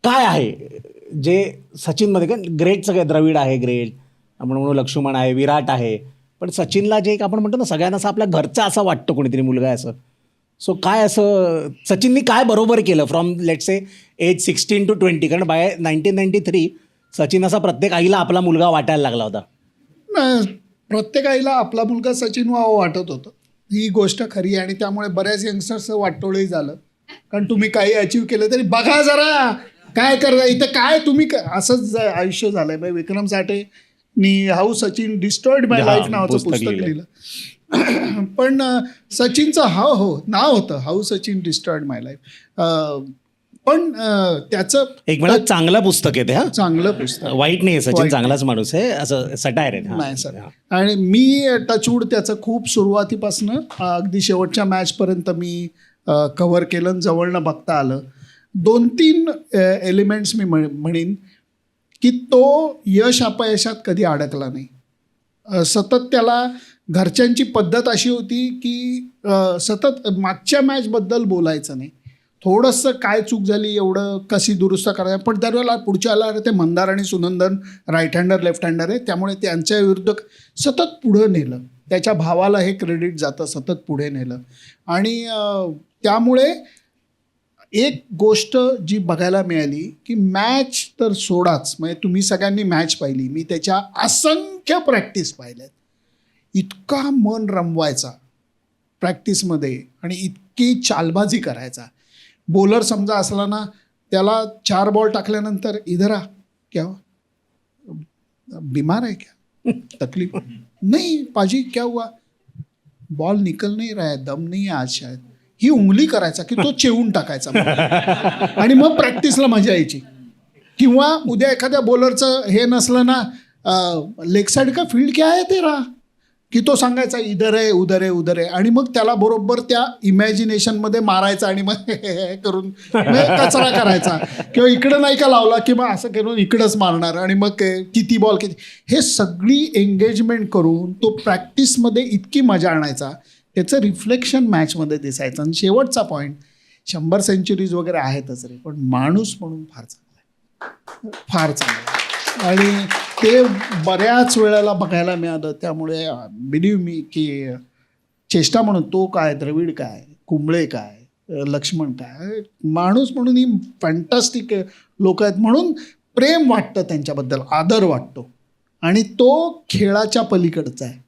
काय आहे जे सचिनमध्ये, कारण ग्रेट सगळे, द्रविड आहे ग्रेट, आपण म्हणू लक्ष्मण आहे, विराट आहे, पण सचिनला जे एक आपण म्हणतो ना सगळ्यांना असं आपल्या घरचा असं वाटतं कोणीतरी मुलगा आहे असं. सो काय असं सचिननी काय बरोबर केलं from let's say age 16 to 20, कारण बाय 1993 सचिन असा प्रत्येक आईला आपला मुलगा वाटायला लागला होता. प्रत्येक आईला आपला मुलगा सचिन व्हावं वाटत होतं, ही गोष्ट खरी आहे. आणि त्यामुळे बऱ्याच यंगस्टर्सचं वाटोळंही झालं, कारण तुम्ही काही अचीव केलं तरी बघा जरा काय करता इथं, काय तुम्ही असंच आयुष्य झालंय. बाई विक्रम साठेनी how Sachin destroyed my life नावाचं पुस्तक लिहिलं. पण सचिनचं नाव होतं how Sachin destroyed my life. पण त्याचं एक वेळा चांगलं पुस्तक आहे ते, हा चांगलं पुस्तक, वाईट नाही, सचिन चांगलाच माणूस आहे, असं सटायर आहे. नाही सर. आणि मी टचवूड त्याचं खूप सुरुवातीपासनं अगदी शेवटच्या मॅचपर्यंत मी कव्हर केलं, जवळनं बघता आलं. 2-3 एलिमेंट्स मी म्हणीन की तो यश अपयशात कधी अडकला नाही. सतत त्याला घरच्यांची पद्धत अशी होती की सतत मागच्या मॅचबद्दल बोलायचं नाही, थोडंसं काय चूक झाली एवढं कशी दुरुस्त करायचं. पण त्यावेळेला पुढच्या आला ते मंदार आणि Sunandan right hander left hander आहे, त्यामुळे त्यांच्या विरुद्ध सतत पुढं नेलं. त्याच्या भावाला हे क्रेडिट जातं, सतत पुढे नेलं. आणि त्यामुळे एक गोष्ट जी बघायला मिळाली की मॅच तर सोडाच, म्हणजे तुम्ही सगळ्यांनी मॅच पाहिली, मी त्याच्या असंख्य प्रॅक्टिस पाहिल्यात. इतका मन रमवायचा प्रॅक्टिसमध्ये आणि इतकी चालबाजी करायचा. बॉलर समजा असला ना, त्याला 4 बॉल टाकल्यानंतर इधर आ, क्या हुआ, बीमार है क्या, तकलीफ नहीं पाजी, क्या हुआ, बॉल निकल नहीं रहा है, दम नहीं है आज शायद, ही उंगली करायचा की तो चेवून टाकायचा आणि मग प्रॅक्टिसला मजा यायची. किंवा उद्या एखाद्या बॉलरचं हे नसलं ना, लेग साईड का फील्ड क्या है तेरा, की तो सांगायचा इधर आहे उधर आहे उधर आहे, आणि मग त्याला बरोबर त्या इमॅजिनेशनमध्ये मारायचा आणि मग करून कचरा करायचा, किंवा इकडं नाही का लावला की मग असं करून इकडंच मारणार, आणि मग किती बॉल किती, हे सगळी एंगेजमेंट करून तो प्रॅक्टिसमध्ये इतकी मजा आणायचा, त्याचं रिफ्लेक्शन मॅचमध्ये दिसायचं. आणि शेवटचा पॉईंट, 100 सेंचुरीज वगैरे आहेतच रे, पण माणूस म्हणून फार चांगला आहे, फार चांगला. आणि ते बऱ्याच वेळेला बघायला मिळालं. त्यामुळे बिलीव मी की चेष्टा म्हणून तो काय, द्रविड काय, कुंबळे काय, लक्ष्मण काय, माणूस म्हणून ही फॅन्टास्टिक लोक आहेत. म्हणून प्रेम वाटतं त्यांच्याबद्दल, आदर वाटतो, आणि तो खेळाच्या पलीकडचा आहे.